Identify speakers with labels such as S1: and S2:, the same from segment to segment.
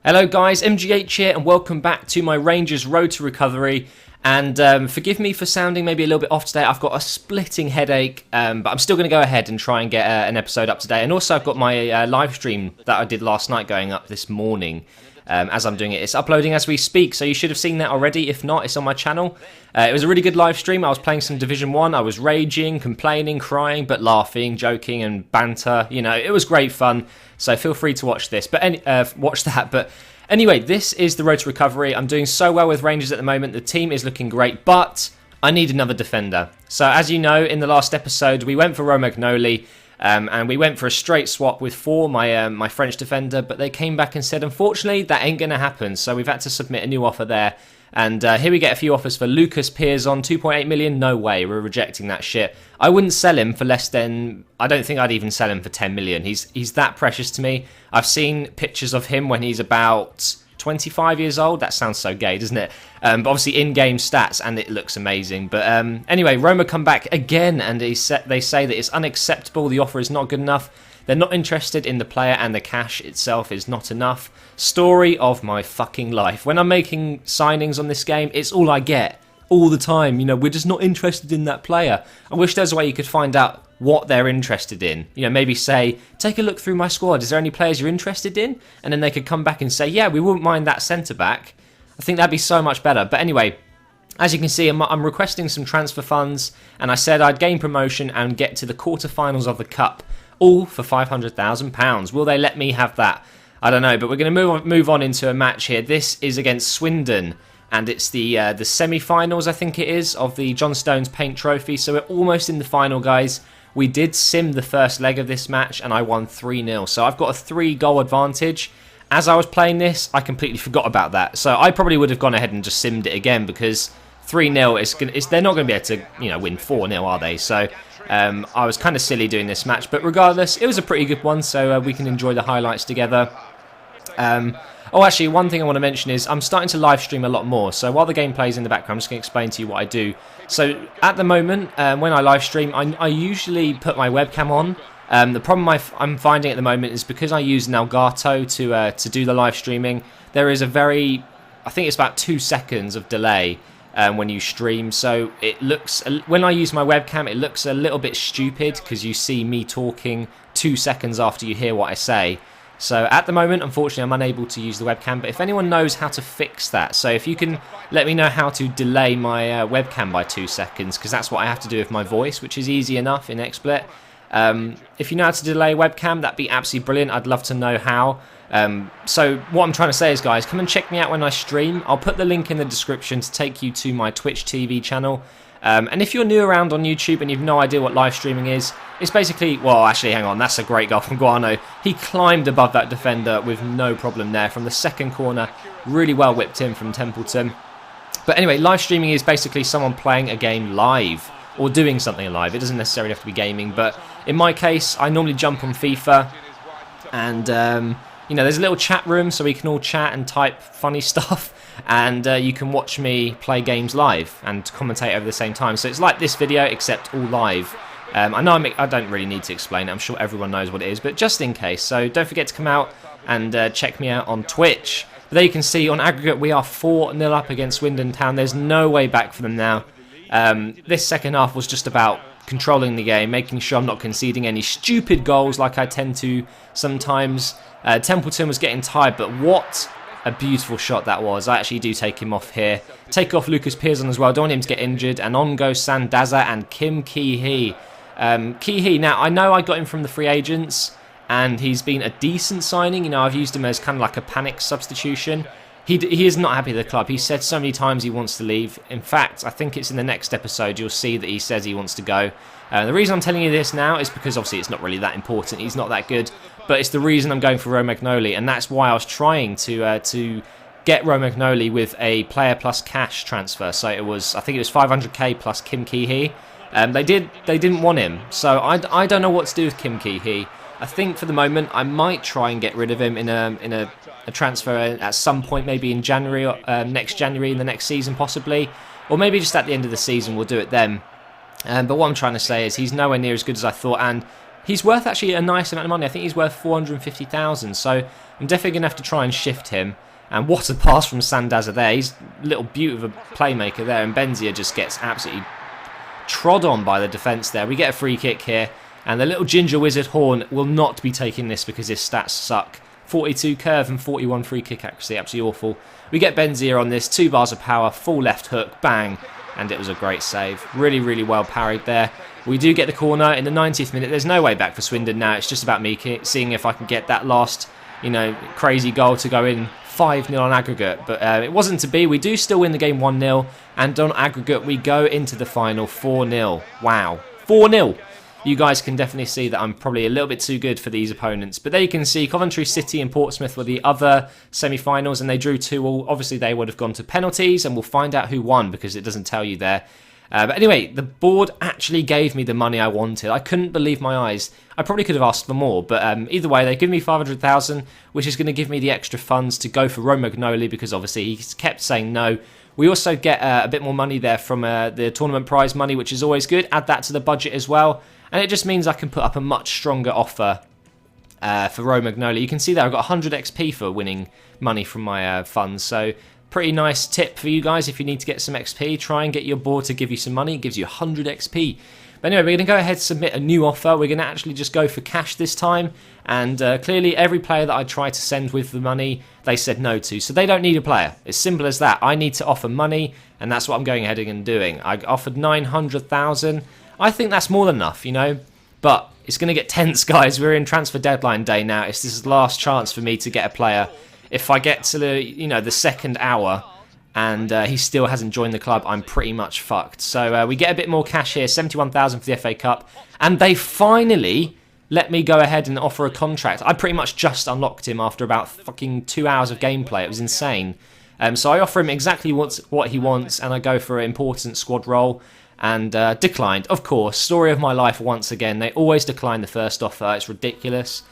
S1: Hello guys, MGH here and welcome back to my Rangers Road to Recovery. And forgive me for sounding maybe a little bit off today. I've got a splitting headache, but I'm still going to go ahead and try and get an episode up today. And also I've got my live stream that I did last night going up this morning. As I'm doing it, it's uploading as we speak, so you should have seen that already. If not, it's on my channel. It was a really good live stream. I was playing some Division 1. I was raging, complaining, crying, but laughing, joking and banter. You know, it was great fun. So feel free to watch this, but watch that. But anyway, this is the Road to Recovery. I'm doing so well with Rangers at the moment. The team is looking great, but I need another defender. So as you know, in the last episode, we went for Romagnoli. And we went for a straight swap with my French defender, but they came back and said, unfortunately, that ain't going to happen. So we've had to submit a new offer there. And here we get a few offers for Lucas Piazon, 2.8 million. No way, we're rejecting that shit. I wouldn't sell him for less than, I don't think I'd even sell him for 10 million. He's that precious to me. I've seen pictures of him when he's about 25 years old. That sounds so gay, doesn't it? But obviously in-game stats, and it looks amazing. But anyway, Roma come back again, and they say that it's unacceptable. The offer is not good enough. They're not interested in the player, and the cash itself is not enough. Story of my fucking life. When I'm making signings on this game, it's all I get all the time. You know, we're just not interested in that player. I wish there's a way you could find out what they're interested in. You know, maybe say, take a look through my squad. Is there any players you're interested in? And then they could come back and say, yeah, we wouldn't mind that centre-back. I think that'd be so much better. But anyway, as you can see, I'm requesting some transfer funds. And I said I'd gain promotion and get to the quarterfinals of the Cup. All for £500,000. Will they let me have that? I don't know. But we're going to move on into a match here. This is against Swindon. And it's the semi-finals, I think it is, of the John Stones Paint Trophy. So we're almost in the final, guys. We did sim the first leg of this match, and I won 3-0. So I've got a 3-goal advantage. As I was playing this, I completely forgot about that. So I probably would have gone ahead and just simmed it again, because 3-0 they're not going to be able to win 4-0, are they? So I was kind of silly doing this match. But regardless, it was a pretty good one, so we can enjoy the highlights together. Oh, actually, one thing I want to mention is I'm starting to live stream a lot more. So while the game plays in the background, I'm just going to explain to you what I do. So at the moment, when I live stream, I usually put my webcam on. The problem I'm finding at the moment is because I use an Elgato to do the live streaming, there is I think it's about 2 seconds of delay when you stream. So it looks, when I use my webcam, it looks a little bit stupid because you see me talking 2 seconds after you hear what I say. So at the moment, unfortunately, I'm unable to use the webcam. But if anyone knows how to fix that, so if you can let me know how to delay my webcam by 2 seconds, because that's what I have to do with my voice, which is easy enough in XSplit. If you know how to delay webcam, that'd be absolutely brilliant. I'd love to know how. So what I'm trying to say is, guys, come and check me out when I stream. I'll put the link in the description to take you to my Twitch TV channel. And if you're new around on YouTube and you've no idea what live streaming is, it's basically, well, actually, hang on, that's a great goal from Guano. He climbed above that defender with no problem there from the second corner. Really well whipped in from Templeton. But anyway, live streaming is basically someone playing a game live or doing something live. It doesn't necessarily have to be gaming, but in my case, I normally jump on FIFA and, you know, there's a little chat room so we can all chat and type funny stuff. And you can watch me play games live and commentate over the same time. So it's like this video, except all live. I know I don't really need to explain it. I'm sure everyone knows what it is, but just in case. So don't forget to come out and check me out on Twitch. But there you can see, on aggregate, we are 4-0 up against Swindon Town. There's no way back for them now. This second half was just about controlling the game, making sure I'm not conceding any stupid goals like I tend to sometimes. Templeton was getting tired, but what a beautiful shot that was. I actually do take him off here. Take off Lucas Piazon as well. Don't want him to get injured. And on goes Sandaza and Kim Ki-hee. Ki-hee, now I know I got him from the free agents and he's been a decent signing. You know, I've used him as kind of like a panic substitution. He is not happy with the club. He said so many times he wants to leave. In fact, I think it's in the next episode you'll see that he says he wants to go. The reason I'm telling you this now is because obviously it's not really that important. He's not that good. But it's the reason I'm going for Romagnoli, and that's why I was trying to get Romagnoli with a player plus cash transfer. So it was, I think it was 500k plus Kim Ki-hee. They didn't want him, so I don't know what to do with Kim Ki-hee. I think for the moment I might try and get rid of him in a transfer at some point, maybe in January, next January in the next season possibly, or maybe just at the end of the season we'll do it then. But what I'm trying to say is he's nowhere near as good as I thought, and he's worth actually a nice amount of money. I think he's worth 450,000. So I'm definitely going to have to try and shift him. And what a pass from Sandaza there. He's a little beaut of a playmaker there. And Benzia just gets absolutely trod on by the defence there. We get a free kick here. And the little ginger wizard Horn will not be taking this because his stats suck. 42 curve and 41 free kick accuracy. Absolutely awful. We get Benzia on this. 2 bars of power. Full left hook. Bang. And it was a great save. Really, really well parried there. We do get the corner in the 90th minute. There's no way back for Swindon now. It's just about me seeing if I can get that last, crazy goal to go in 5-0 on aggregate. But it wasn't to be. We do still win the game 1-0. And on aggregate, we go into the final 4-0. Wow. 4-0. You guys can definitely see that I'm probably a little bit too good for these opponents. But there you can see Coventry City and Portsmouth were the other semi-finals, and they drew 2-2. Obviously, they would have gone to penalties, and we'll find out who won because it doesn't tell you there. But anyway, the board actually gave me the money I wanted. I couldn't believe my eyes. I probably could have asked for more, but either way, they give me 500,000, which is going to give me the extra funds to go for Romagnoli because obviously he's kept saying no. We also get a bit more money there from the tournament prize money, which is always good. Add that to the budget as well. And it just means I can put up a much stronger offer for Romagnoli. You can see there I've got 100 XP for winning money from my funds. So pretty nice tip for you guys if you need to get some XP. Try and get your board to give you some money. It gives you 100 XP. But anyway, we're going to go ahead and submit a new offer. We're going to actually just go for cash this time. And clearly every player that I tried to send with the money, they said no to. So they don't need a player. It's simple as that. I need to offer money, and that's what I'm going ahead and doing. I offered 900,000. I think that's more than enough, But it's going to get tense, guys. We're in transfer deadline day now. This is the last chance for me to get a player. If I get to the second hour and he still hasn't joined the club, I'm pretty much fucked. So we get a bit more cash here, 71,000 for the FA Cup, and they finally let me go ahead and offer a contract. I pretty much just unlocked him after about fucking 2 hours of gameplay. It was insane. So I offer him exactly what he wants, and I go for an important squad role. And declined, of course. Story of my life once again. They always decline the first offer. It's ridiculous.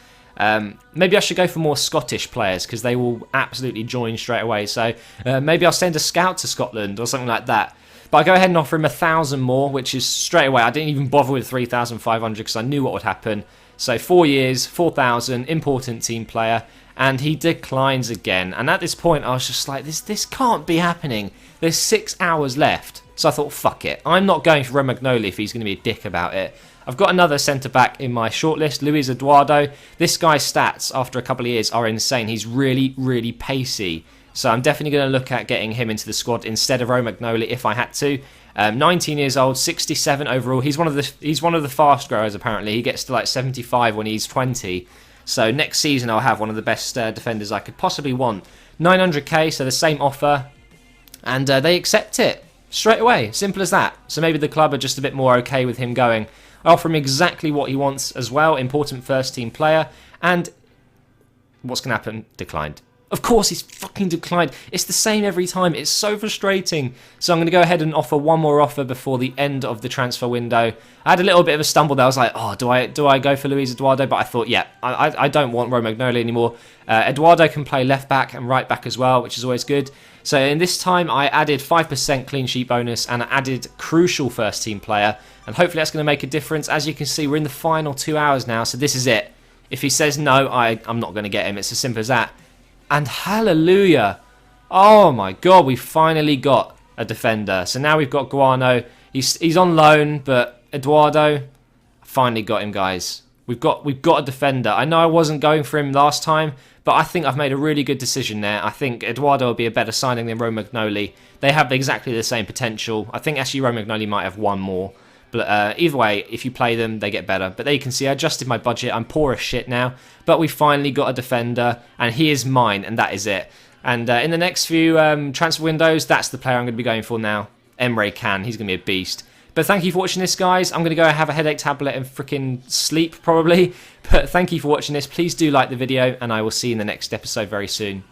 S1: Maybe I should go for more Scottish players because they will absolutely join straight away. So maybe I'll send a scout to Scotland or something like that. But I go ahead and offer him 1,000 more, which is straight away. I didn't even bother with 3,500 because I knew what would happen. So 4 years, 4,000, important team player. And he declines again. And at this point, I was just like, this can't be happening. There's 6 hours left. So I thought, fuck it. I'm not going for Romagnoli if he's going to be a dick about it. I've got another centre-back in my shortlist, Luis Eduardo. This guy's stats after a couple of years are insane. He's really, really pacey. So I'm definitely going to look at getting him into the squad instead of Romagnoli if I had to. 19 years old, 67 overall. He's one of the fast growers, apparently. He gets to like 75 when he's 20. So next season I'll have one of the best defenders I could possibly want. 900k, so the same offer. And they accept it. Straight away, simple as that. So maybe the club are just a bit more okay with him going. I offer him exactly what he wants as well. Important first team player. And what's going to happen? Declined. Of course he's fucking declined. It's the same every time. It's so frustrating. So I'm going to go ahead and offer one more offer before the end of the transfer window. I had a little bit of a stumble there. I was like, oh, do I go for Luis Eduardo? But I thought, yeah, I don't want Romagnoli anymore. Eduardo can play left back and right back as well, which is always good. So in this time, I added 5% clean sheet bonus and I added crucial first team player. And hopefully that's going to make a difference. As you can see, we're in the final 2 hours now. So this is it. If he says no, I'm not going to get him. It's as simple as that. And hallelujah. Oh my god, we finally got a defender. So now we've got Guano. He's on loan, but Eduardo, I finally got him, guys. We've got a defender. I know I wasn't going for him last time, but I think I've made a really good decision there. I think Eduardo will be a better signing than Romagnoli. They have exactly the same potential. I think actually Romagnoli might have one more. But either way, if you play them, they get better. But there you can see I adjusted my budget. I'm poor as shit now. But we finally got a defender. And he is mine. And that is it. And in the next few transfer windows, that's the player I'm going to be going for now. Emre Can. He's going to be a beast. But thank you for watching this, guys. I'm going to go have a headache tablet and freaking sleep, probably. But thank you for watching this. Please do like the video. And I will see you in the next episode very soon.